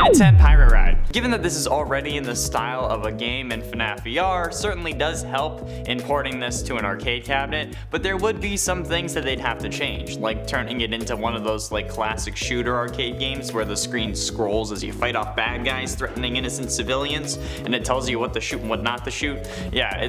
And 10 Pirate Ride. Given that this is already in the style of a game in FNAF VR, certainly does help in porting this to an arcade cabinet, but there would be some things that they'd have to change, like turning it into one of those like classic shooter arcade games where the screen scrolls as you fight off bad guys threatening innocent civilians, and it tells you what to shoot and what not to shoot. Yeah,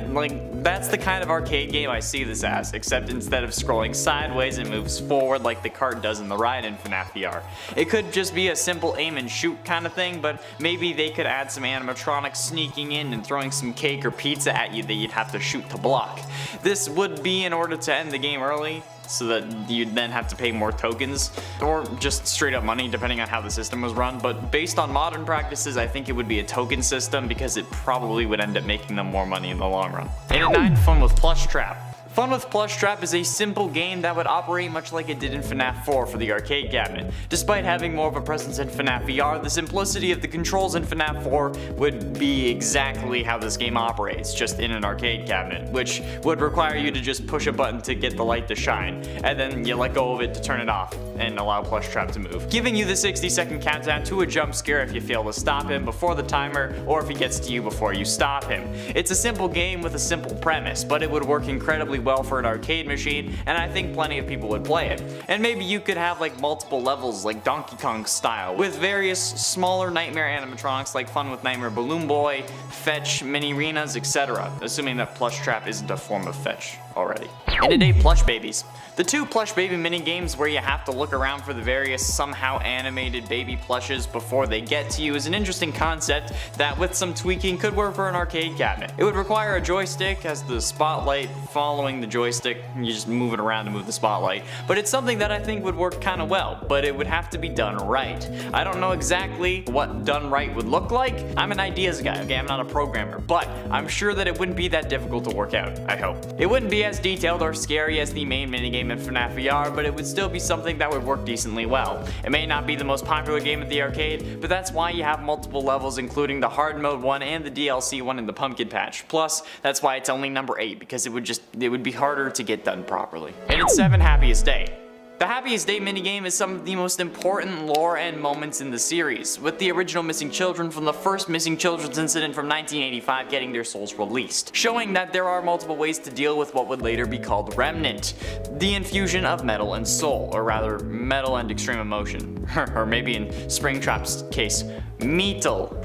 that's the kind of arcade game I see this as, except instead of scrolling sideways, it moves forward like the cart does in the ride in FNAF VR. It could just be a simple aim and shoot kind of thing, but maybe they could add some animatronics sneaking in and throwing some cake or pizza at you that you'd have to shoot to block. This would be in order to end the game early, so that you'd then have to pay more tokens, or just straight up money depending on how the system was run, but based on modern practices I think it would be a token system because it probably would end up making them more money in the long run. And at 9, Fun with Plush Trap. Fun with Plush Trap is a simple game that would operate much like it did in FNAF 4 for the arcade cabinet. Despite having more of a presence in FNAF VR, the simplicity of the controls in FNAF 4 would be exactly how this game operates, just in an arcade cabinet, which would require you to just push a button to get the light to shine, and then you let go of it to turn it off and allow Plush Trap to move, giving you the 60-second countdown to a jump scare if you fail to stop him before the timer, or if he gets to you before you stop him. It's a simple game with a simple premise, but it would work incredibly well for an arcade machine, and I think plenty of people would play it. And maybe you could have like multiple levels like Donkey Kong style, with various smaller nightmare animatronics like Fun with Nightmare Balloon Boy, Fetch, Mini Arenas, etc. Assuming that Plush Trap isn't a form of Fetch already. And today, Plush Babies. The 2 Plush Baby minigames where you have to look around for the various somehow animated baby plushes before they get to you is an interesting concept that with some tweaking could work for an arcade cabinet. It would require a joystick as the spotlight following the joystick, you just move it around to move the spotlight, but it's something that I think would work kinda well, but it would have to be done right. I don't know exactly what done right would look like. I'm an ideas guy, okay, I'm not a programmer, but I'm sure that it wouldn't be that difficult to work out, I hope. It wouldn't be as detailed or scary as the main minigame in FNAF VR, but it would still be something that would work decently well. It may not be the most popular game at the arcade, but that's why you have multiple levels including the hard mode one and the DLC one in the pumpkin patch. Plus, that's why it's only number 8, because it would be harder to get done properly. And it's 7, Happiest Day. The Happiest Day minigame is some of the most important lore and moments in the series, with the original missing children from the first missing children's incident from 1985 getting their souls released, showing that there are multiple ways to deal with what would later be called Remnant, the infusion of metal and soul, or rather metal and extreme emotion, or maybe in Springtrap's case, metal.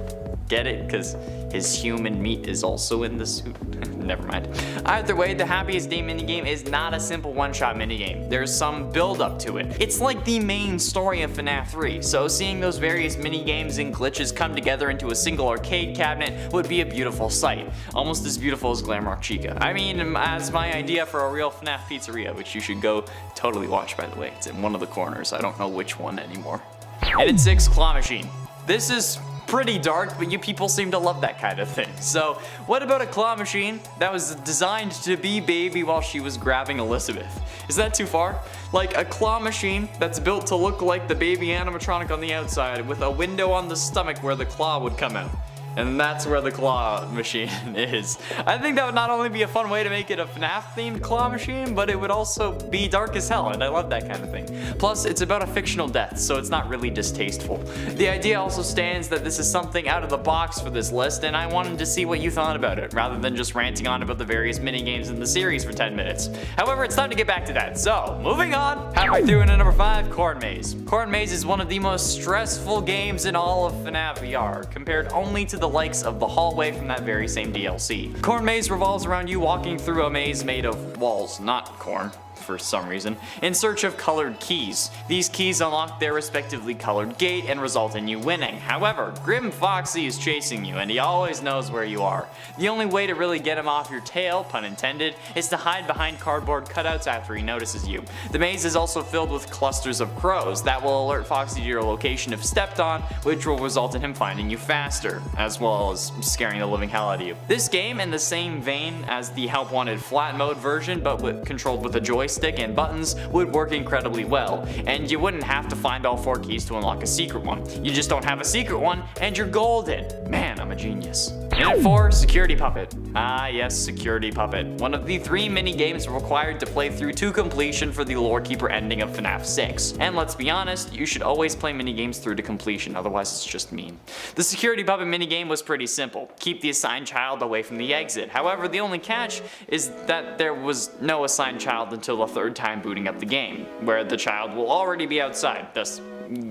Get it? Because his human meat is also in the suit. Never mind. Either way, the Happiest Day minigame is not a simple one-shot minigame. There's some build-up to it. It's like the main story of FNAF 3, so seeing those various minigames and glitches come together into a single arcade cabinet would be a beautiful sight. Almost as beautiful as Glamrock Chica. I mean, as my idea for a real FNAF pizzeria, which you should go totally watch, by the way. It's in one of the corners. I don't know which one anymore. And at 6, Claw Machine. This is pretty dark, but you people seem to love that kind of thing. So what about a claw machine that was designed to be Baby while she was grabbing Elizabeth? Is that too far? Like a claw machine that's built to look like the baby animatronic on the outside with a window on the stomach where the claw would come out. And that's where the claw machine is. I think that would not only be a fun way to make it a FNAF themed claw machine, but it would also be dark as hell, and I love that kind of thing. Plus, it's about a fictional death, so it's not really distasteful. The idea also stands that this is something out of the box for this list, and I wanted to see what you thought about it, rather than just ranting on about the various minigames in the series for 10 minutes. However, it's time to get back to that, so moving on! Halfway through into number 5, Corn Maze. Corn Maze is one of the most stressful games in all of FNAF VR, compared only to the likes of the hallway from that very same DLC. Corn Maze revolves around you walking through a maze made of walls, not corn, for some reason, in search of colored keys. These keys unlock their respectively colored gate and result in you winning. However, Grim Foxy is chasing you and he always knows where you are. The only way to really get him off your tail, pun intended, is to hide behind cardboard cutouts after he notices you. The maze is also filled with clusters of crows that will alert Foxy to your location if stepped on, which will result in him finding you faster, as well as scaring the living hell out of you. This game, in the same vein as the Help Wanted flat mode version, but controlled with a joystick and buttons, would work incredibly well, and you wouldn't have to find all 4 keys to unlock a secret one. You just don't have a secret one, and you're golden. Man, I'm a genius. And at 4, Security Puppet. Ah yes, Security Puppet. One of the 3 mini games required to play through to completion for the Lore Keeper ending of FNAF 6. And let's be honest, you should always play mini games through to completion, otherwise it's just mean. The Security Puppet mini game was pretty simple. Keep the assigned child away from the exit. However, the only catch is that there was no assigned child until the 3rd time booting up the game, where the child will already be outside, thus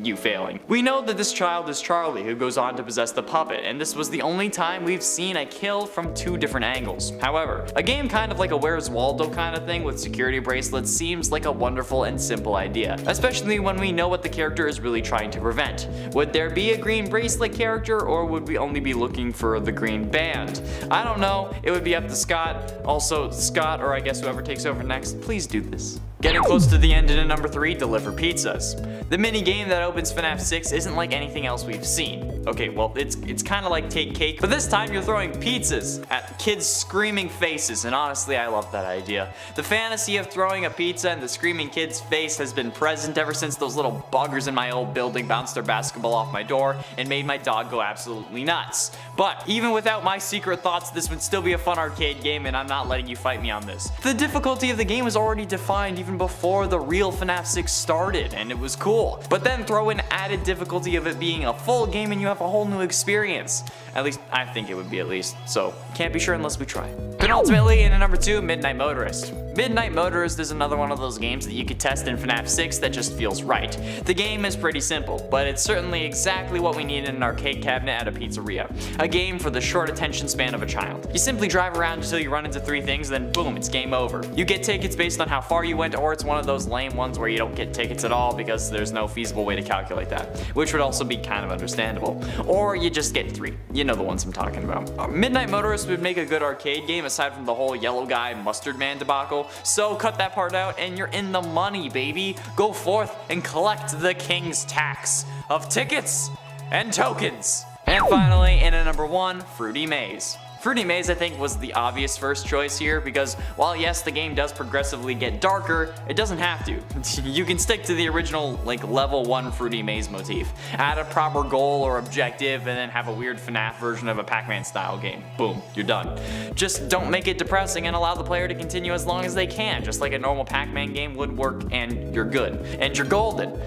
you failing. We know that this child is Charlie, who goes on to possess the puppet, and this was the only time we've seen a kill from 2 different angles. However, a game kind of like a Where's Waldo kind of thing with security bracelets seems like a wonderful and simple idea, especially when we know what the character is really trying to prevent. Would there be a green bracelet character, or would we only be looking for the green band? I don't know, it would be up to Scott. Also, Scott, or I guess whoever takes over next, please do this. Getting close to the end in number 3, Deliver Pizzas. The mini game that opens FNAF 6 isn't like anything else we've seen. Okay, well, it's kind of like Take Cake, but this time you're throwing pizzas at kids' screaming faces, and honestly, I love that idea. The fantasy of throwing a pizza in the screaming kid's face has been present ever since those little buggers in my old building bounced their basketball off my door and made my dog go absolutely nuts. But even without my secret thoughts, this would still be a fun arcade game, and I'm not letting you fight me on this. The difficulty of the game was already defined even before the real FNAF 6 started, and it was cool. But then throw in added difficulty of it being a full game and you have a whole new experience. At least, I think it would be at least, so can't be sure unless we try. Penultimately, in number 2, Midnight Motorist. Midnight Motorist is another one of those games that you could test in FNAF 6 that just feels right. The game is pretty simple, but it's certainly exactly what we need in an arcade cabinet at a pizzeria. A game for the short attention span of a child. You simply drive around until you run into 3 things, then boom, it's game over. You get tickets based on how far you went, or it's one of those lame ones where you don't get tickets at all because there's no feasible way to calculate that, which would also be kind of understandable. Or you just get 3. You know the ones I'm talking about. Midnight Motorist would make a good arcade game aside from the whole yellow guy mustard man debacle, so cut that part out and you're in the money, baby. Go forth and collect the king's tax of tickets and tokens. And finally, in at number 1, Fruity Maze. Fruity Maze, I think, was the obvious first choice here because while yes, the game does progressively get darker, it doesn't have to. You can stick to the original like level 1 Fruity Maze motif, add a proper goal or objective, and then have a weird FNAF version of a Pac-Man style game. Boom, you're done. Just don't make it depressing and allow the player to continue as long as they can, just like a normal Pac-Man game would work, and you're good. And you're golden.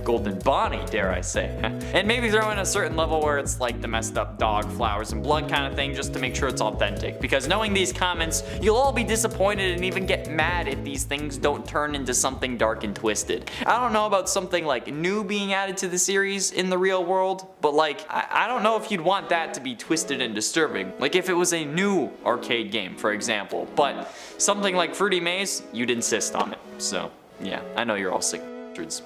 Golden Bonnie, dare I say. And maybe throw in a certain level where it's like the messed up dog, flowers, and blood kind of thing just to make sure it's authentic, because knowing these comments, you'll all be disappointed and even get mad if these things don't turn into something dark and twisted. I don't know about something like new being added to the series in the real world, but like, I don't know if you'd want that to be twisted and disturbing, like if it was a new arcade game, for example, but something like Fruity Maze, you'd insist on it. So yeah, I know you're all sick,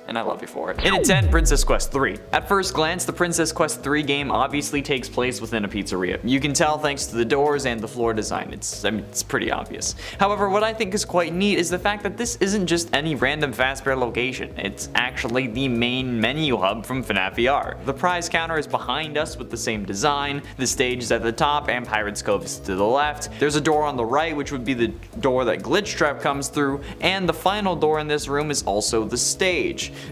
and I love you for it. In at 10, Princess Quest 3. At first glance, the Princess Quest 3 game obviously takes place within a pizzeria. You can tell thanks to the doors and the floor design. It's pretty obvious. However, what I think is quite neat is the fact that this isn't just any random Fazbear location. It's actually the main menu hub from FNAF VR. The prize counter is behind us with the same design, the stage is at the top, and Pirate's Cove is to the left. There's a door on the right, which would be the door that Glitch Trap comes through, and the final door in this room is also the stage,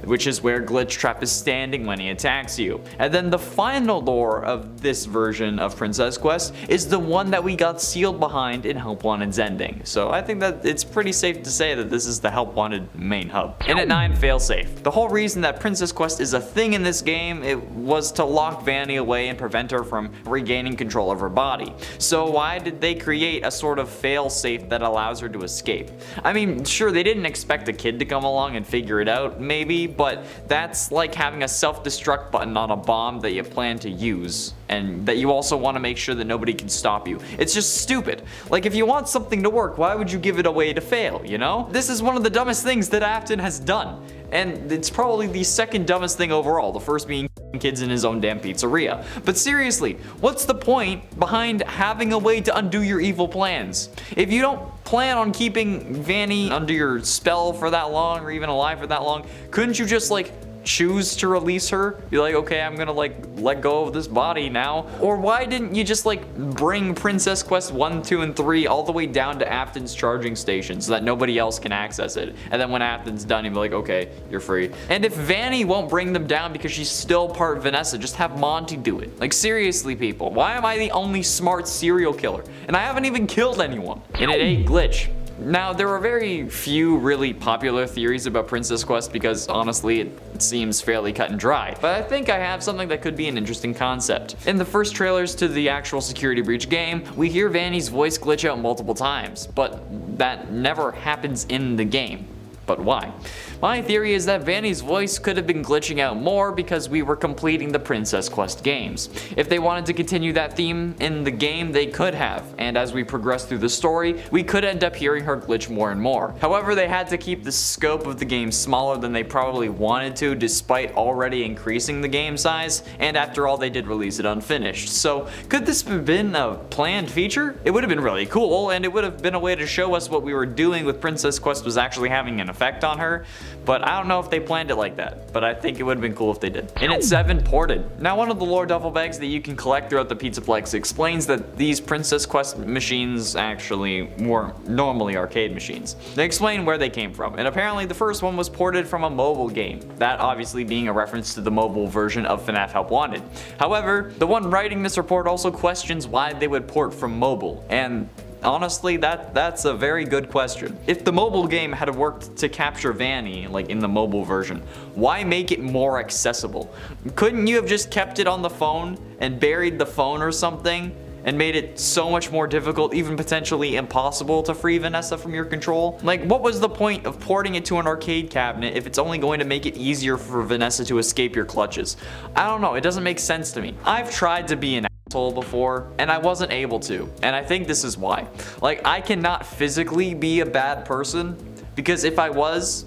which is where Glitch Trap is standing when he attacks you. And then the final door of this version of Princess Quest is the one that we got sealed behind in Help Wanted's ending. So I think that it's pretty safe to say that this is the Help Wanted main hub. And at 9, Failsafe. The whole reason that Princess Quest is a thing in this game, it was to lock Vanny away and prevent her from regaining control of her body. So why did they create a sort of failsafe that allows her to escape? I mean, sure, they didn't expect a kid to come along and figure it out, maybe, but that's like having a self-destruct button on a bomb that you plan to use, and that you also want to make sure that nobody can stop you. It's just stupid. Like, if you want something to work, why would you give it away to fail, you know? This is one of the dumbest things that Afton has done, and it's probably the second dumbest thing overall, the first being kids in his own damn pizzeria. But seriously, what's the point behind having a way to undo your evil plans? If you don't plan on keeping Vanny under your spell for that long, or even alive for that long, couldn't you just like choose to release her? Be like, okay, I'm gonna like let go of this body now. Or why didn't you just like bring Princess Quest 1, 2, and 3 all the way down to Afton's charging station so that nobody else can access it? And then when Afton's done, you'd be like, okay, you're free. And if Vanny won't bring them down because she's still part Vanessa, just have Monty do it. Like seriously, people, why am I the only smart serial killer? And I haven't even killed anyone. And it ain't glitch. Now, there are very few really popular theories about Princess Quest because honestly, it seems fairly cut and dry. But I think I have something that could be an interesting concept. In the first trailers to the actual Security Breach game, we hear Vanny's voice glitch out multiple times, but that never happens in the game. But why? My theory is that Vanny's voice could have been glitching out more because we were completing the Princess Quest games. If they wanted to continue that theme in the game, they could have, and as we progress through the story, we could end up hearing her glitch more and more. However, they had to keep the scope of the game smaller than they probably wanted to, despite already increasing the game size, and after all, they did release it unfinished. So, could this have been a planned feature? It would have been really cool, and it would have been a way to show us what we were doing with Princess Quest was actually having an effect on her, but I don't know if they planned it like that, but I think it would have been cool if they did. And it's 7 ported. Now, one of the lore duffel bags that you can collect throughout the Pizzaplex explains that these Princess Quest machines actually weren't normally arcade machines. They explain where they came from, and apparently the first one was ported from a mobile game, that obviously being a reference to the mobile version of FNAF Help Wanted. However, the one writing this report also questions why they would port from mobile, and honestly, that's a very good question. If the mobile game had worked to capture Vanny, like in the mobile version, why make it more accessible? Couldn't you have just kept it on the phone and buried the phone or something? And made it so much more difficult, even potentially impossible to free Vanessa from your control? Like, what was the point of porting it to an arcade cabinet if it's only going to make it easier for Vanessa to escape your clutches? I don't know, it doesn't make sense to me. I've tried to be an asshole before, and I wasn't able to, and I think this is why. Like, I cannot physically be a bad person, because if I was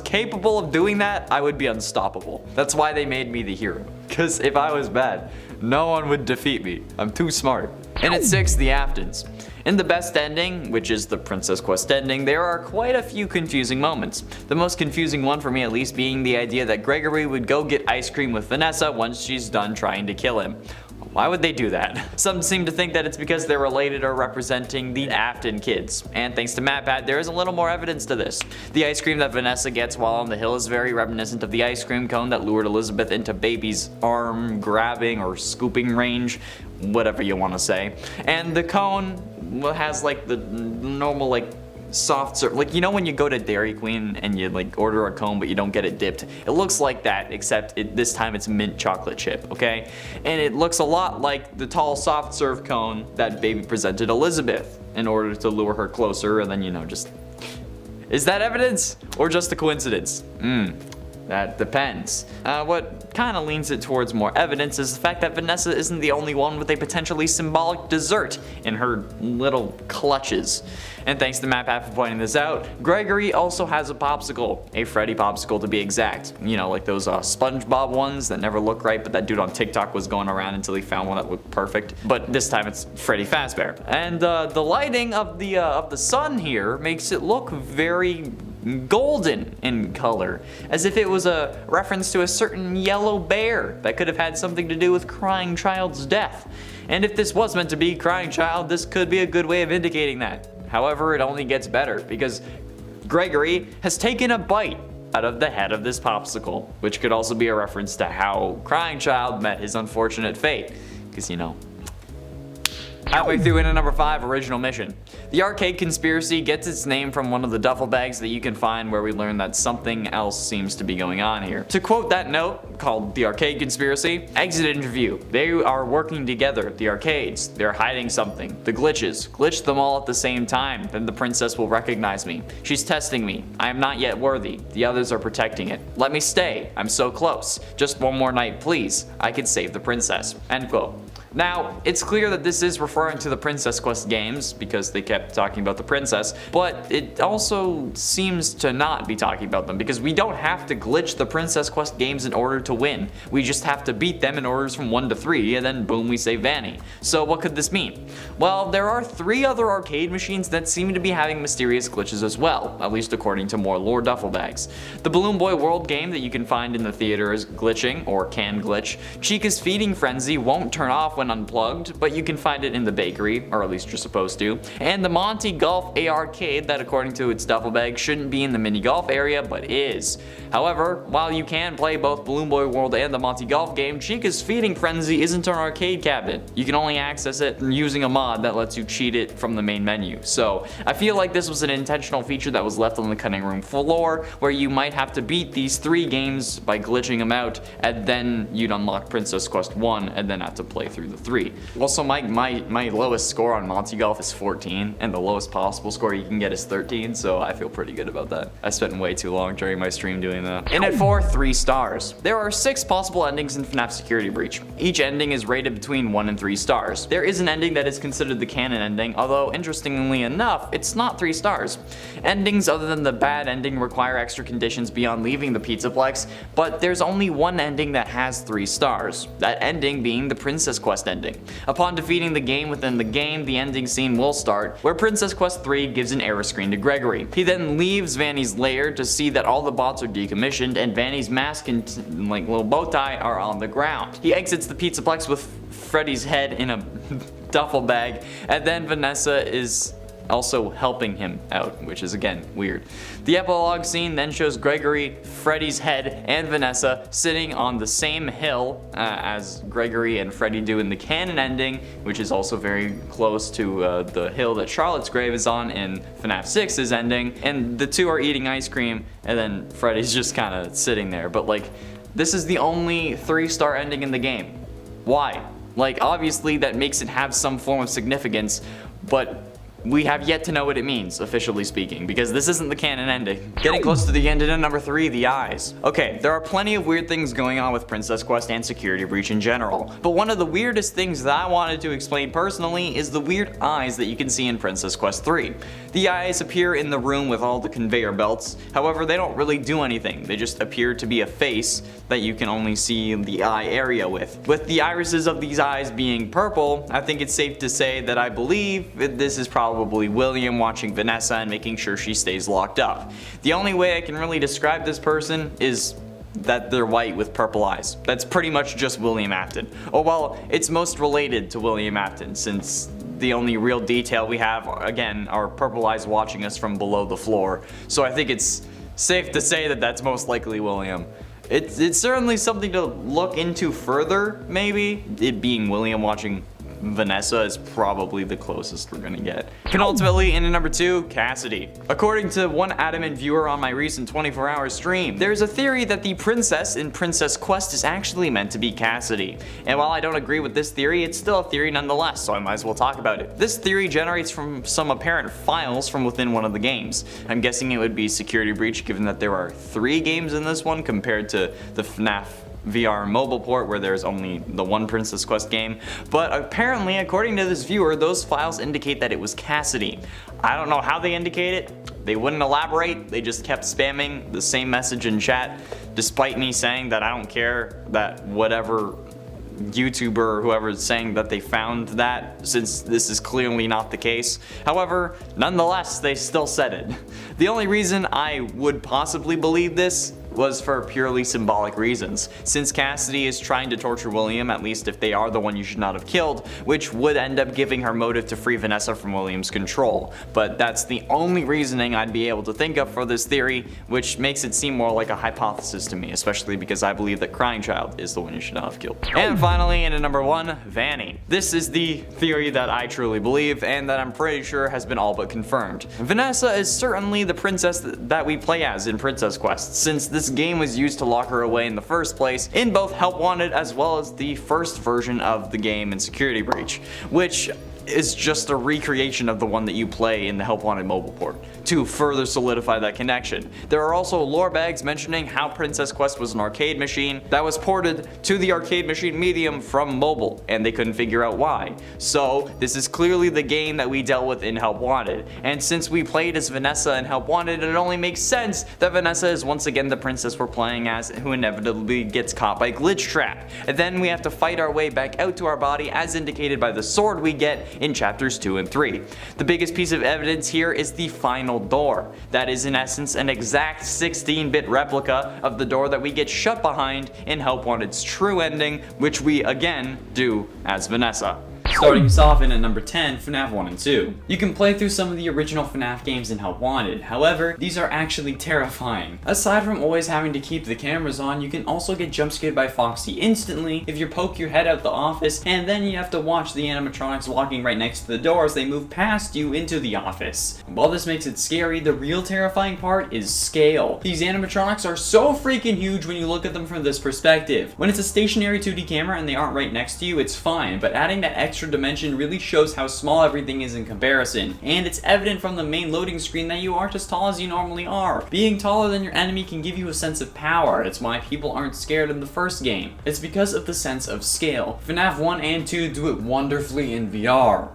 capable of doing that, I would be unstoppable. That's why they made me the hero. Because if I was bad, no one would defeat me. I'm too smart. And at 6, the Aftons. In the best ending, which is the Princess Quest ending, there are quite a few confusing moments. The most confusing one for me at least being the idea that Gregory would go get ice cream with Vanessa once she's done trying to kill him. Why would they do that? Some seem to think that it's because they're related or representing the Afton kids. And thanks to MatPat, there is a little more evidence to this. The ice cream that Vanessa gets while on the hill is very reminiscent of the ice cream cone that lured Elizabeth into Baby's arm grabbing or scooping range, whatever you want to say. And the cone has like the normal like soft serve, like you know when you go to Dairy Queen and you like order a cone but you don't get it dipped, it looks like that, except this time it's mint chocolate chip, okay? And it looks a lot like the tall soft serve cone that Baby presented Elizabeth in order to lure her closer, and then, you know, just, is that evidence or just a coincidence? That depends. What kind of leans it towards more evidence is the fact that Vanessa isn't the only one with a potentially symbolic dessert in her little clutches. And thanks to MatPat for pointing this out, Gregory also has a popsicle, a Freddy popsicle to be exact. You know, like those SpongeBob ones that never look right, but that dude on TikTok was going around until he found one that looked perfect. But this time it's Freddy Fazbear. And the lighting of the sun here makes it look very golden in color, as if it was a reference to a certain yellow bear that could have had something to do with Crying Child's death. And if this was meant to be Crying Child, this could be a good way of indicating that. However, it only gets better, because Gregory has taken a bite out of the head of this popsicle, which could also be a reference to how Crying Child met his unfortunate fate, because, you know. Halfway through into number 5, original mission. The arcade conspiracy gets its name from one of the duffel bags that you can find where we learn that something else seems to be going on here. To quote that note, called The Arcade Conspiracy, exit interview. They are working together, the arcades. They're hiding something. The glitches. Glitch them all at the same time, then the princess will recognize me. She's testing me. I am not yet worthy. The others are protecting it. Let me stay. I'm so close. Just one more night, please. I could save the princess. End quote. Now, it's clear that this is referring to the Princess Quest games because they kept talking about the princess, but it also seems to not be talking about them because we don't have to glitch the Princess Quest games in order to win. We just have to beat them in orders from 1 to 3, and then boom, we save Vanny. So what could this mean? Well, there are 3 other arcade machines that seem to be having mysterious glitches as well, at least according to more lore duffel bags. The Balloon Boy World game that you can find in the theater is glitching, or can glitch. Chica's Feeding Frenzy won't turn off when unplugged, but you can find it in the bakery, or at least you're supposed to. And the Monty Golf arcade that according to its duffel bag shouldn't be in the mini golf area, but is. However, while you can play both Balloon Boy World and the Monty Golf game, Chica's Feeding Frenzy isn't an arcade cabinet. You can only access it using a mod that lets you cheat it from the main menu. So I feel like this was an intentional feature that was left on the cutting room floor, where you might have to beat these 3 games by glitching them out, and then you'd unlock Princess Quest 1 and then have to play through the 3. Also, my lowest score on Monty Golf is 14, and the lowest possible score you can get is 13, so I feel pretty good about that. I spent way too long during my stream doing that. And at 4, 3 stars. There are 6 possible endings in FNAF Security Breach. Each ending is rated between 1 and 3 stars. There is an ending that is considered the canon ending, although interestingly enough, it's not 3 stars. Endings other than the bad ending require extra conditions beyond leaving the Pizzaplex, but there's only one ending that has 3 stars. That ending being the Princess Quest ending. Upon defeating the game within the game, the ending scene will start, where Princess Quest 3 gives an error screen to Gregory. He then leaves Vanny's lair to see that all the bots are decommissioned and Vanny's mask and like little bow tie are on the ground. He exits the Pizzaplex with Freddy's head in a duffel bag, and then Vanessa is also helping him out, which is again weird. The epilogue scene then shows Gregory, Freddy's head, and Vanessa sitting on the same hill as Gregory and Freddy do in the canon ending, which is also very close to the hill that Charlotte's grave is on in FNAF 6's ending, and the 2 are eating ice cream, and then Freddy's just kind of sitting there. But like, this is the only 3-star ending in the game. Why? Like, obviously that makes it have some form of significance, but we have yet to know what it means, officially speaking, because this isn't the canon ending. Getting close to the end, and at number 3, the eyes. Okay, there are plenty of weird things going on with Princess Quest and Security Breach in general, but one of the weirdest things that I wanted to explain personally is the weird eyes that you can see in Princess Quest 3. The eyes appear in the room with all the conveyor belts, however they don't really do anything, they just appear to be a face that you can only see the eye area with. With the irises of these eyes being purple, I think it's safe to say that I believe this is probably William watching Vanessa and making sure she stays locked up. The only way I can really describe this person is that they're white with purple eyes. That's pretty much just William Afton. Oh well, it's most related to William Afton since the only real detail we have, again, are purple eyes watching us from below the floor. So I think it's safe to say that that's most likely William. It's certainly something to look into further, maybe. It being William watching Vanessa is probably the closest we're gonna get. Penultimately, in at number 2, Cassidy. According to one adamant viewer on my recent 24-hour stream, there's a theory that the princess in Princess Quest is actually meant to be Cassidy. And while I don't agree with this theory, it's still a theory nonetheless, so I might as well talk about it. This theory generates from some apparent files from within one of the games. I'm guessing it would be Security Breach, given that there are 3 games in this one compared to the FNAF VR mobile port where there's only the one Princess Quest game, but apparently according to this viewer those files indicate that it was Cassidy. I don't know how they indicate it, they wouldn't elaborate, they just kept spamming the same message in chat despite me saying that I don't care that whatever YouTuber or whoever is saying that they found that, since this is clearly not the case. However, nonetheless, they still said it. The only reason I would possibly believe this was for purely symbolic reasons, since Cassidy is trying to torture William, at least if they are the one you should not have killed, which would end up giving her motive to free Vanessa from William's control. But that's the only reasoning I'd be able to think of for this theory, which makes it seem more like a hypothesis to me, especially because I believe that Crying Child is the one you should not have killed. And finally, in at number 1, Vanny. This is the theory that I truly believe, and that I'm pretty sure has been all but confirmed. Vanessa is certainly the princess that we play as in Princess Quest, since this game was used to lock her away in the first place in both Help Wanted as well as the first version of the game in Security Breach, which is just a recreation of the one that you play in the Help Wanted mobile port to further solidify that connection. There are also lore bags mentioning how Princess Quest was an arcade machine that was ported to the arcade machine medium from mobile, and they couldn't figure out why. So this is clearly the game that we dealt with in Help Wanted, and since we played as Vanessa in Help Wanted, it only makes sense that Vanessa is once again the princess we're playing as, who inevitably gets caught by Glitch Trap, and then we have to fight our way back out to our body as indicated by the sword we get in chapters 2 and 3. The biggest piece of evidence here is the final door. That is in essence an exact 16-bit replica of the door that we get shut behind in Help Wanted's true ending, which we again do as Vanessa. Starting us off in at number 10, FNAF 1 and 2. You can play through some of the original FNAF games in Help Wanted, however, these are actually terrifying. Aside from always having to keep the cameras on, you can also get jump scared by Foxy instantly if you poke your head out the office, and then you have to watch the animatronics walking right next to the door as they move past you into the office. While this makes it scary, the real terrifying part is scale. These animatronics are so freaking huge when you look at them from this perspective. When it's a stationary 2D camera and they aren't right next to you, it's fine, but adding that extra dimension really shows how small everything is in comparison, and it's evident from the main loading screen that you aren't as tall as you normally are. Being taller than your enemy can give you a sense of power. It's why people aren't scared in the first game. It's because of the sense of scale. FNAF 1 and 2 do it wonderfully in VR.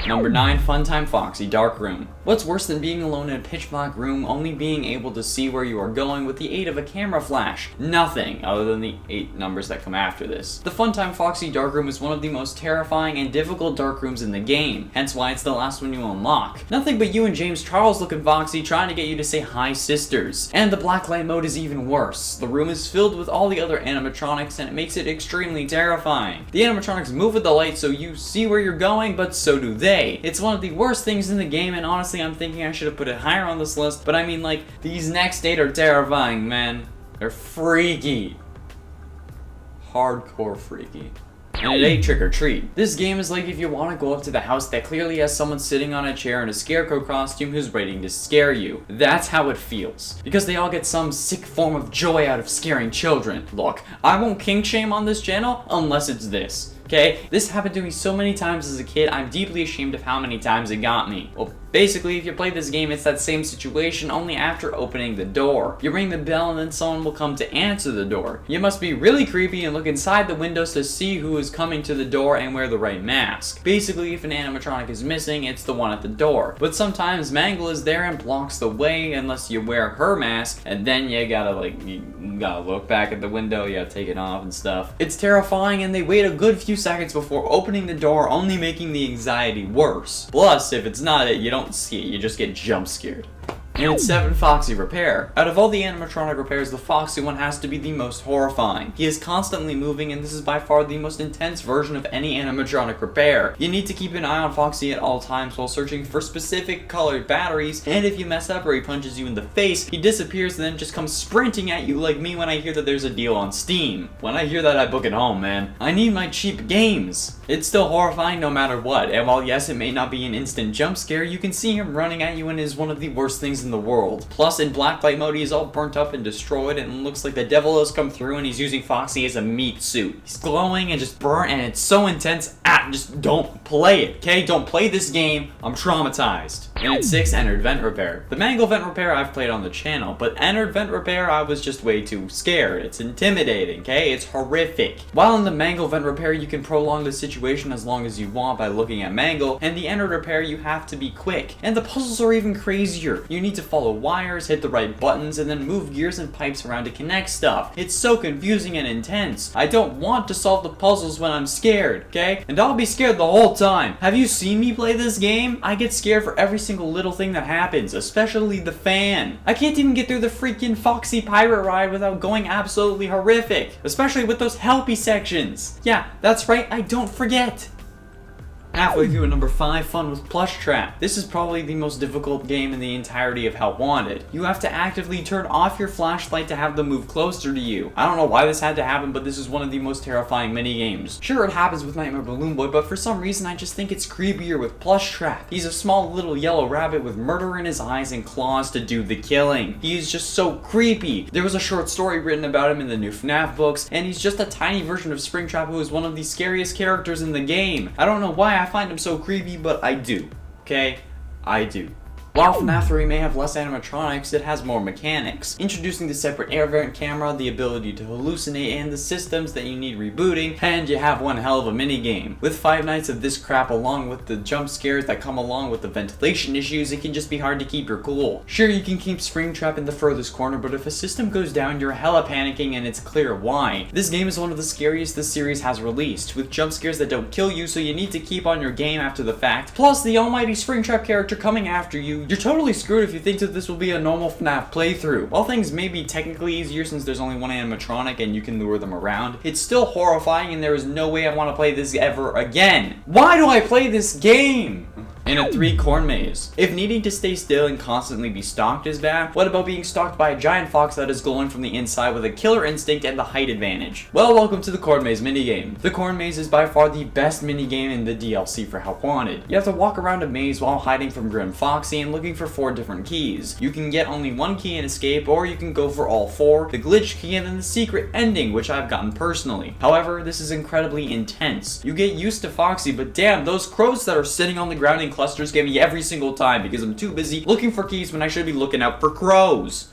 Number 9, Funtime Foxy Dark Room. What's worse than being alone in a pitch black room, only being able to see where you are going with the aid of a camera flash? Nothing, other than the 8 numbers that come after this. The Funtime Foxy Dark Room is one of the most terrifying and difficult dark rooms in the game, hence why it's the last one you unlock. Nothing but you and James Charles looking Foxy trying to get you to say hi sisters. And the blacklight mode is even worse. The room is filled with all the other animatronics and it makes it extremely terrifying. The animatronics move with the light so you see where you're going, but so do they. It's one of the worst things in the game, and honestly I'm thinking I should have put it higher on this list, but I mean, like, these next 8 are terrifying, man. They're freaky. Hardcore freaky. And it ain't trick or treat. This game is like if you want to go up to the house that clearly has someone sitting on a chair in a scarecrow costume who's waiting to scare you. That's how it feels. Because they all get some sick form of joy out of scaring children. Look, I won't kink shame on this channel unless it's this. Okay? This happened to me so many times as a kid, I'm deeply ashamed of how many times it got me. Well, basically, if you play this game, it's that same situation, only after opening the door. You ring the bell and then someone will come to answer the door. You must be really creepy and look inside the windows to see who is coming to the door and wear the right mask. Basically, if an animatronic is missing, it's the one at the door. But sometimes Mangle is there and blocks the way unless you wear her mask, and then you gotta look back at the window, you gotta take it off and stuff. It's terrifying, and they wait a good few seconds before opening the door, only making the anxiety worse. Plus, if it's not it, you don't see it, you just get jump scared. And it's 7, Foxy Repair. Out of all the animatronic repairs, the Foxy one has to be the most horrifying. He is constantly moving, and this is by far the most intense version of any animatronic repair. You need to keep an eye on Foxy at all times while searching for specific colored batteries, and if you mess up or he punches you in the face, he disappears and then just comes sprinting at you like me when I hear that there's a deal on Steam. When I hear that, I book it home, man. I need my cheap games. It's still horrifying no matter what, and while yes, it may not be an instant jump scare, you can see him running at you and is one of the worst things in the world. Plus, in blacklight mode, he's all burnt up and destroyed, and it looks like the devil has come through and he's using Foxy as a meat suit. He's glowing and just burnt, and it's so intense. Just don't play it, okay? Don't play this game. I'm traumatized. And at 6, Entered Vent Repair. The Mangle Vent Repair I've played on the channel, but Entered Vent Repair I was just way too scared. It's intimidating, okay? It's horrific. While in the Mangle Vent Repair, you can prolong the situation as long as you want by looking at Mangle, and the Entered Repair you have to be quick. And the puzzles are even crazier. You need to follow wires, hit the right buttons, and then move gears and pipes around to connect stuff. It's so confusing and intense. I don't want to solve the puzzles when I'm scared, okay? And I'll be scared the whole time. Have you seen me play this game? I get scared for every single little thing that happens, especially the fan. I can't even get through the freaking Foxy pirate ride without going absolutely horrific, especially with those helpy sections. Yeah, that's right, I don't forget. Halfway through at number 5, Fun with Plush Trap. This is probably the most difficult game in the entirety of Help Wanted. You have to actively turn off your flashlight to have them move closer to you. I don't know why this had to happen, but this is one of the most terrifying mini games. Sure, it happens with Nightmare Balloon Boy, but for some reason I just think it's creepier with Plush Trap. He's a small little yellow rabbit with murder in his eyes and claws to do the killing. He is just so creepy. There was a short story written about him in the new FNAF books, and he's just a tiny version of Springtrap who is one of the scariest characters in the game. I don't know why I find him so creepy, but I do. Okay? I do. While FNAF 3 may have less animatronics, it has more mechanics, introducing the separate air vent camera, the ability to hallucinate, and the systems that you need rebooting, and you have one hell of a minigame. With 5 nights of this crap along with the jump scares that come along with the ventilation issues, it can just be hard to keep your cool. Sure, you can keep Springtrap in the furthest corner, but if a system goes down, you're hella panicking and it's clear why. This game is one of the scariest this series has released, with jump scares that don't kill you, so you need to keep on your game after the fact, plus the almighty Springtrap character coming after you. You're totally screwed if you think that this will be a normal FNAF playthrough. While things may be technically easier since there's only one animatronic and you can lure them around, it's still horrifying and there is no way I want to play this ever again. Why do I play this game? In a 3 corn maze. If needing to stay still and constantly be stalked is bad, what about being stalked by a giant fox that is glowing from the inside with a killer instinct and the height advantage? Well, welcome to the corn maze minigame. The corn maze is by far the best minigame in the DLC for Help Wanted. You have to walk around a maze while hiding from Grim Foxy and looking for 4 different keys. You can get only 1 key and escape, or you can go for all 4, the glitch key, and then the secret ending, which I've gotten personally. However, this is incredibly intense. You get used to Foxy, but damn, those crows that are sitting on the ground in clusters get me every single time because I'm too busy looking for keys when I should be looking out for crows.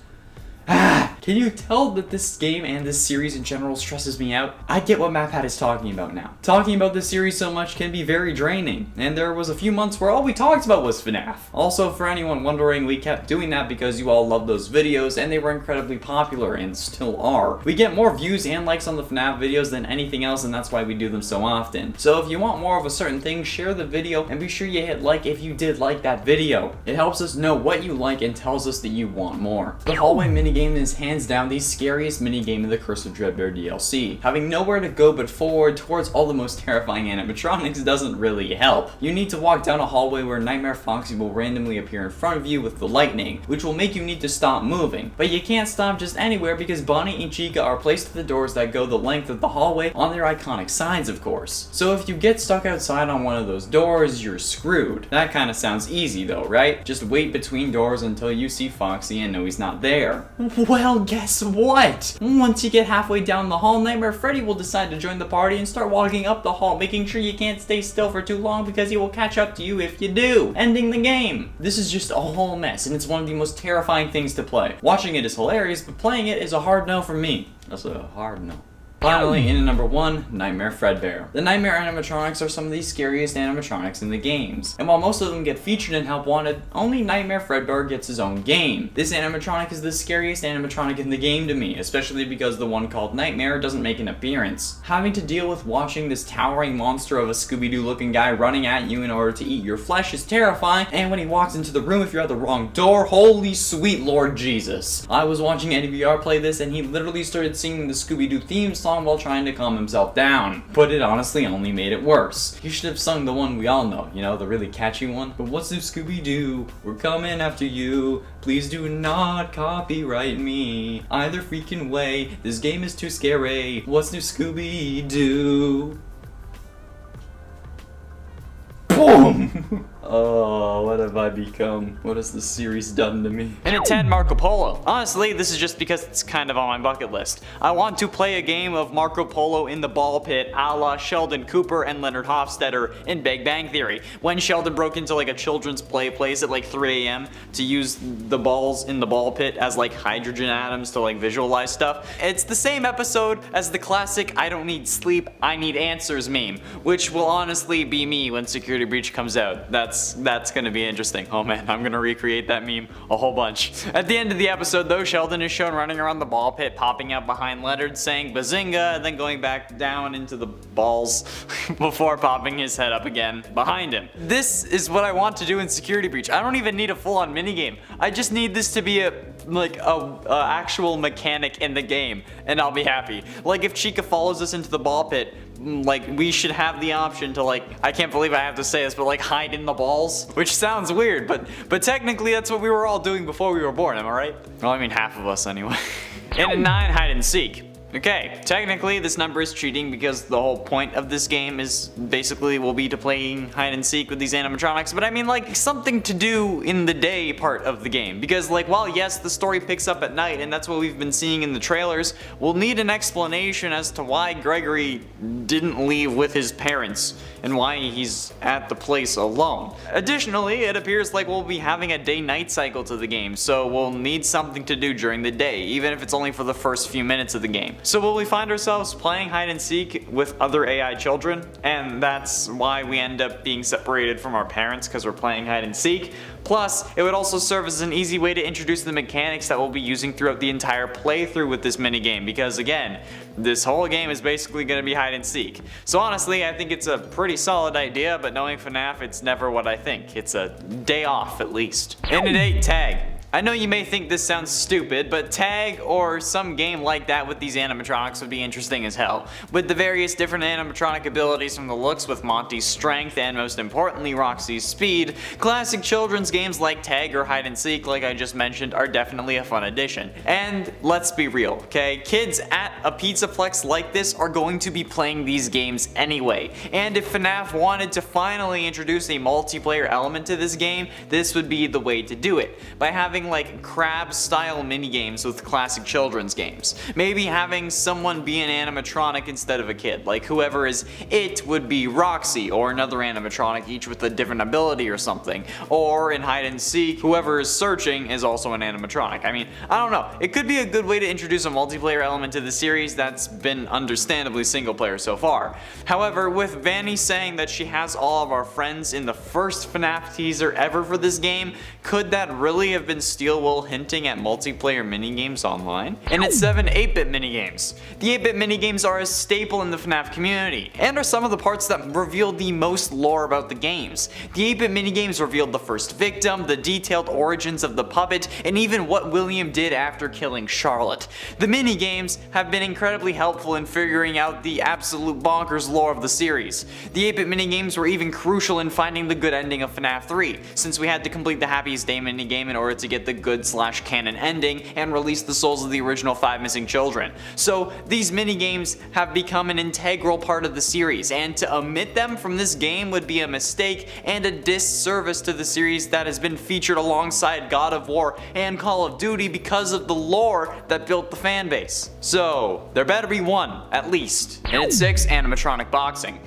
Can you tell that this game and this series in general stresses me out? I get what MapPad is talking about now. Talking about this series so much can be very draining, and there was a few months where all we talked about was FNAF. Also, for anyone wondering, we kept doing that because you all loved those videos and they were incredibly popular and still are. We get more views and likes on the FNAF videos than anything else, and that's why we do them so often. So if you want more of a certain thing, share the video and be sure you hit like if you did like that video. It helps us know what you like and tells us that you want more. The hallway minigame is hands down the scariest minigame in the Curse of Dreadbear DLC. Having nowhere to go but forward towards all the most terrifying animatronics doesn't really help. You need to walk down a hallway where Nightmare Foxy will randomly appear in front of you with the lightning, which will make you need to stop moving. But you can't stop just anywhere because Bonnie and Chica are placed at the doors that go the length of the hallway on their iconic sides, of course. So if you get stuck outside on one of those doors, you're screwed. That kind of sounds easy though, right? Just wait between doors until you see Foxy and know he's not there. Well, guess what? Once you get halfway down the hall, Nightmare Freddy will decide to join the party and start walking up the hall, making sure you can't stay still for too long because he will catch up to you if you do, ending the game. This is just a whole mess, and it's one of the most terrifying things to play. Watching it is hilarious, but playing it is a hard no for me. That's a hard no. Finally, in at number 1, Nightmare Fredbear. The Nightmare animatronics are some of the scariest animatronics in the games, and while most of them get featured in Help Wanted, only Nightmare Fredbear gets his own game. This animatronic is the scariest animatronic in the game to me, especially because the one called Nightmare doesn't make an appearance. Having to deal with watching this towering monster of a Scooby-Doo looking guy running at you in order to eat your flesh is terrifying, and when he walks into the room if you're at the wrong door, holy sweet Lord Jesus. I was watching NVR play this and he literally started singing the Scooby-Doo theme song while trying to calm himself down, but it honestly only made it worse. He should have sung the one we all know, you know, the really catchy one. But what's new, Scooby-Doo? We're coming after you. Please do not copyright me either freaking way. This game is too scary. What's new, Scooby-Doo? Boom! Oh, what have I become? What has this series done to me? And at 10, Marco Polo. Honestly, this is just because it's kind of on my bucket list. I want to play a game of Marco Polo in the ball pit a la Sheldon Cooper and Leonard Hofstadter in Big Bang Theory. When Sheldon broke into like a children's play place at like 3 a.m. to use the balls in the ball pit as like hydrogen atoms to like visualize stuff. It's the same episode as the classic I don't need sleep, I need answers meme, which will honestly be me when Security Breach comes out. That's gonna be interesting. Oh man, I'm gonna recreate that meme a whole bunch. At the end of the episode though, Sheldon is shown running around the ball pit, popping out behind Leonard saying bazinga, and then going back down into the balls before popping his head up again behind him. This is what I want to do in Security Breach. I don't even need a full-on minigame. I just need this to be a like a actual mechanic in the game, and I'll be happy. Like if Chica follows us into the ball pit, like we should have the option to, like, I can't believe I have to say this, but like hide in the balls, which sounds weird, but technically that's what we were all doing before we were born, am I right? Well, I mean half of us anyway. And a 9, hide and seek. Okay, technically this number is cheating because the whole point of this game is basically will be to playing hide and seek with these animatronics, but I mean like something to do in the day part of the game, because like while yes the story picks up at night and that's what we've been seeing in the trailers, we'll need an explanation as to why Gregory didn't leave with his parents and why he's at the place alone. Additionally, it appears like we'll be having a day-night cycle to the game, so we'll need something to do during the day, even if it's only for the first few minutes of the game. So will we find ourselves playing hide and seek with other AI children? And that's why we end up being separated from our parents, because we're playing hide and seek. Plus, it would also serve as an easy way to introduce the mechanics that we'll be using throughout the entire playthrough with this minigame, because again, this whole game is basically going to be hide and seek. So honestly, I think it's a pretty solid idea, but knowing FNAF, it's never what I think. It's a day off at least. And an 8, tag. I know you may think this sounds stupid, but tag or some game like that with these animatronics would be interesting as hell. With the various different animatronic abilities from the looks with Monty's strength and most importantly Roxy's speed, classic children's games like tag or hide and seek like I just mentioned are definitely a fun addition. And let's be real, okay? Kids at a Pizzaplex like this are going to be playing these games anyway. And if FNAF wanted to finally introduce a multiplayer element to this game, this would be the way to do it. By having like crab style minigames with classic children's games. Maybe having someone be an animatronic instead of a kid, like whoever is it would be Roxy or another animatronic, each with a different ability or something. Or in hide and seek, whoever is searching is also an animatronic. I mean, I don't know, it could be a good way to introduce a multiplayer element to the series that's been understandably single player so far. However, with Vanny saying that she has all of our friends in the first FNAF teaser ever for this game, could that really have been Steel Wool hinting at multiplayer minigames online? And it's 7, 8-bit minigames. The 8-bit minigames are a staple in the FNAF community, and are some of the parts that reveal the most lore about the games. The 8-bit minigames revealed the first victim, the detailed origins of the puppet, and even what William did after killing Charlotte. The minigames have been incredibly helpful in figuring out the absolute bonkers lore of the series. The 8-bit minigames were even crucial in finding the good ending of FNAF 3, since we had to complete the Happiest Day minigame in order to get the good/canon ending and release the souls of the original 5 missing children. So these minigames have become an integral part of the series, and to omit them from this game would be a mistake and a disservice to the series that has been featured alongside God of War and Call of Duty because of the lore that built the fanbase. So there better be one, at least. And at 6, animatronic boxing.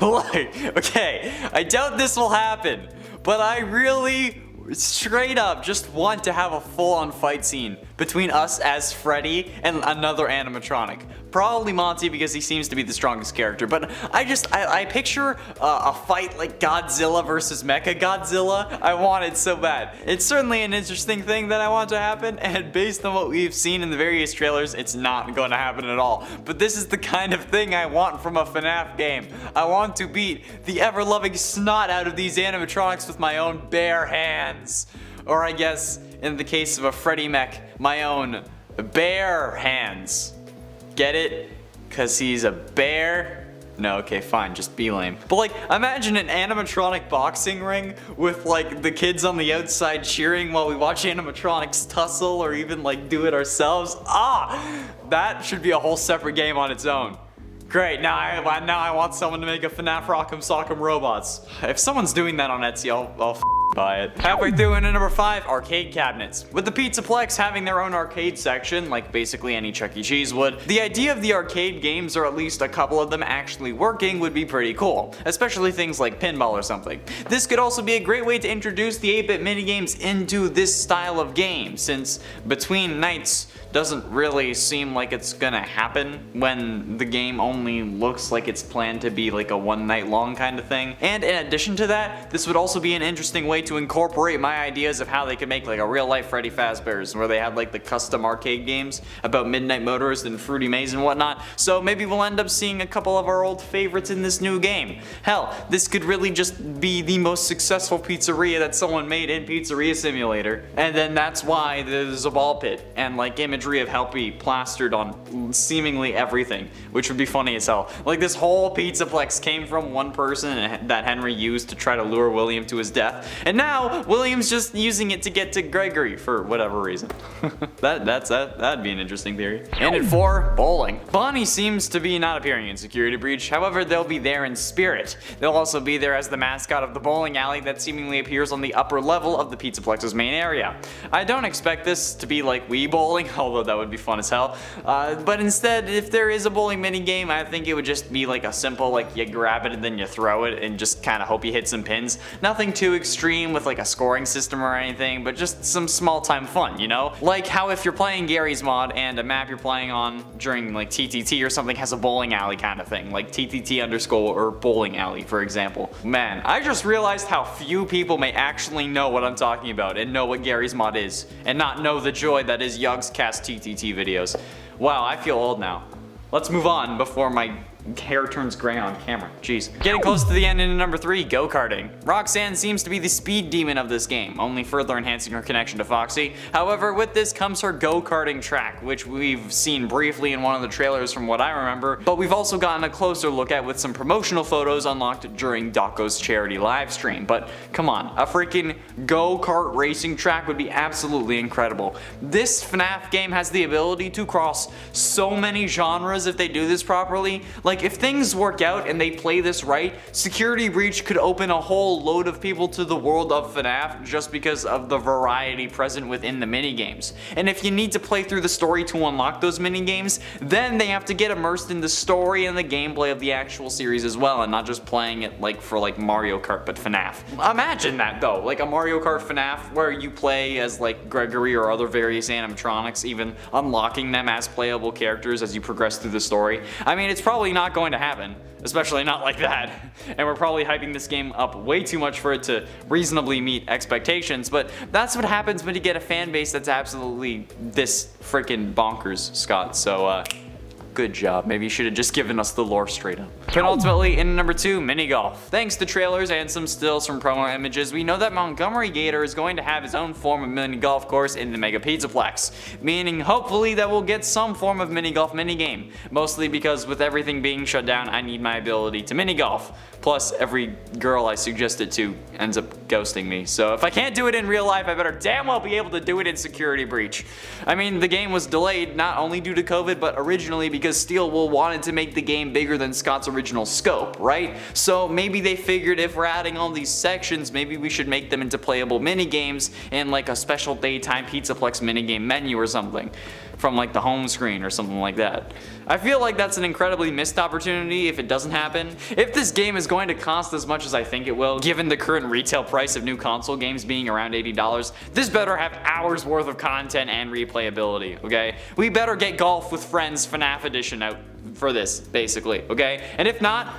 Like, okay, I doubt this will happen, but I really straight up just want to have a full-on fight scene between us as Freddy and another animatronic. Probably Monty because he seems to be the strongest character, but I picture a fight like Godzilla versus Mechagodzilla. I want it so bad. It's certainly an interesting thing that I want to happen, and based on what we've seen in the various trailers, it's not going to happen at all. But this is the kind of thing I want from a FNAF game. I want to beat the ever-loving snot out of these animatronics with my own bare hands. Or I guess, in the case of a Freddy mech, my own bare hands. Get it? Cause he's a bear? No, okay, fine, just be lame. But like, imagine an animatronic boxing ring with like the kids on the outside cheering while we watch animatronics tussle or even like do it ourselves. That should be a whole separate game on its own. Great, now I want someone to make a FNAF Rock'em Sock'em Robots. If someone's doing that on Etsy, I'll buy it. Halfway through into number 5, arcade cabinets. With the Pizzaplex having their own arcade section, like basically any Chuck E. Cheese would, the idea of the arcade games, or at least a couple of them actually working, would be pretty cool, especially things like pinball or something. This could also be a great way to introduce the 8-bit minigames into this style of game, since Between Nights doesn't really seem like it's gonna happen when the game only looks like it's planned to be like a one night long kind of thing. And in addition to that, this would also be an interesting way to incorporate my ideas of how they could make like a real life Freddy Fazbear's, where they had like the custom arcade games about Midnight Motorist and Fruity Maze and whatnot. So maybe we'll end up seeing a couple of our old favorites in this new game. Hell, this could really just be the most successful pizzeria that someone made in Pizzeria Simulator, and then that's why there's a ball pit and like imagery of Helpy plastered on seemingly everything, which would be funny as hell. Like this whole pizzaplex came from one person that Henry used to try to lure William to his death, and now William's just using it to get to Gregory for whatever reason. That'd be an interesting theory. And at 4, bowling. Bonnie seems to be not appearing in Security Breach, however they'll be there in spirit. They'll also be there as the mascot of the bowling alley that seemingly appears on the upper level of the Pizzaplex's main area. I don't expect this to be like Wii bowling, although that would be fun as hell, but instead, if there is a bowling minigame, I think it would just be like a simple, like you grab it and then you throw it and just kind of hope you hit some pins. Nothing too extreme with like a scoring system or anything, but just some small time fun, you know? Like how if you're playing Gary's mod and a map you're playing on during like TTT or something has a bowling alley kind of thing, like TTT underscore or bowling alley, for example. Man, I just realized how few people may actually know what I'm talking about and know what Gary's mod is, and not know the joy that is Yugs Cast TTT videos. Wow, I feel old now. Let's move on before my hair turns gray on camera. Jeez. Getting close to the end in number 3, go-karting. Roxanne seems to be the speed demon of this game, only further enhancing her connection to Foxy. However, with this comes her go-karting track, which we've seen briefly in one of the trailers from what I remember, but we've also gotten a closer look at with some promotional photos unlocked during Daco's charity livestream. But come on, a freaking go-kart racing track would be absolutely incredible. This FNAF game has the ability to cross so many genres if they do this properly. Like, if things work out and they play this right, Security Breach could open a whole load of people to the world of FNAF just because of the variety present within the minigames. And if you need to play through the story to unlock those minigames, then they have to get immersed in the story and the gameplay of the actual series as well, and not just playing it like for like Mario Kart but FNAF. Imagine that though, like a Mario Kart FNAF where you play as like Gregory or other various animatronics, even unlocking them as playable characters as you progress through the story. I mean, it's probably not going to happen, especially not like that, and we're probably hyping this game up way too much for it to reasonably meet expectations, but that's what happens when you get a fan base that's absolutely this freaking bonkers, Scott, so good job. Maybe you should have just given us the lore straight up. But ultimately, in number 2, mini golf. Thanks to trailers and some stills from promo images, we know that Montgomery Gator is going to have his own form of mini golf course in the Mega Pizzaplex, meaning hopefully that we'll get some form of mini golf minigame. Mostly because with everything being shut down, I need my ability to mini golf. Plus, every girl I suggest it to ends up ghosting me. So if I can't do it in real life, I better damn well be able to do it in Security Breach. I mean, the game was delayed not only due to COVID, but originally because Steel Wool wanted to make the game bigger than Scott's original scope, right? So maybe they figured if we're adding all these sections, maybe we should make them into playable minigames and like a special daytime Pizzaplex minigame menu or something from like the home screen or something like that. I feel like that's an incredibly missed opportunity if it doesn't happen. If this game is going to cost as much as I think it will, given the current retail price of new console games being around $80, this better have hours worth of content and replayability, okay? We better get Golf with Friends FNAF Edition out for this, basically, okay? And if not,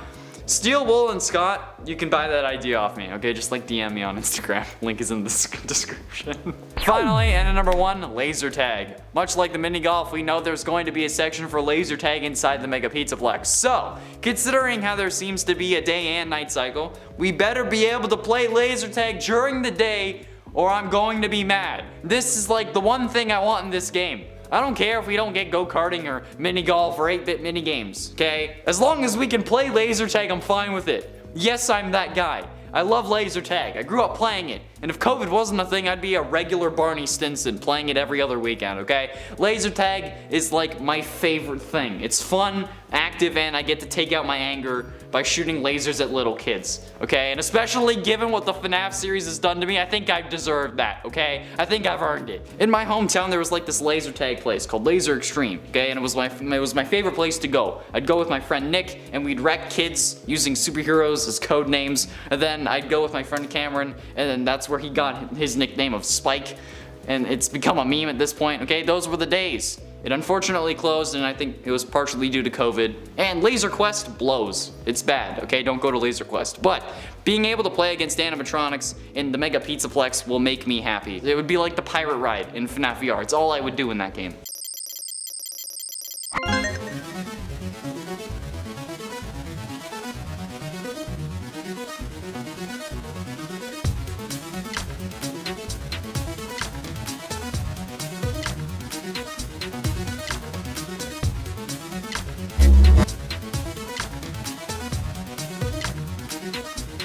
Steel Wool and Scott, you can buy that idea off me, okay? Just like DM me on Instagram. Link is in the description. Finally, and at number 1, laser tag. Much like the mini golf, we know there's going to be a section for laser tag inside the Mega Pizzaplex. So, considering how there seems to be a day and night cycle, we better be able to play laser tag during the day or I'm going to be mad. This is like the one thing I want in this game. I don't care if we don't get go-karting or mini-golf or 8-bit mini-games, okay? As long as we can play laser tag, I'm fine with it. Yes, I'm that guy. I love laser tag. I grew up playing it. And if COVID wasn't a thing, I'd be a regular Barney Stinson playing it every other weekend, okay? Laser tag is like my favorite thing. It's fun, active, and I get to take out my anger by shooting lasers at little kids, okay? And especially given what the FNAF series has done to me, I think I've deserved that, okay? I think I've earned it. In my hometown, there was like this laser tag place called Laser Extreme, okay? And it was my favorite place to go. I'd go with my friend Nick, and we'd wreck kids using superheroes as code names, and then I'd go with my friend Cameron, and then that's where he got his nickname of Spike, and it's become a meme at this point, okay? Those were the days. It unfortunately closed, and I think it was partially due to COVID. And Laser Quest blows. It's bad, okay? Don't go to Laser Quest. But being able to play against animatronics in the Mega Pizzaplex will make me happy. It would be like the pirate ride in FNAF VR. It's all I would do in that game.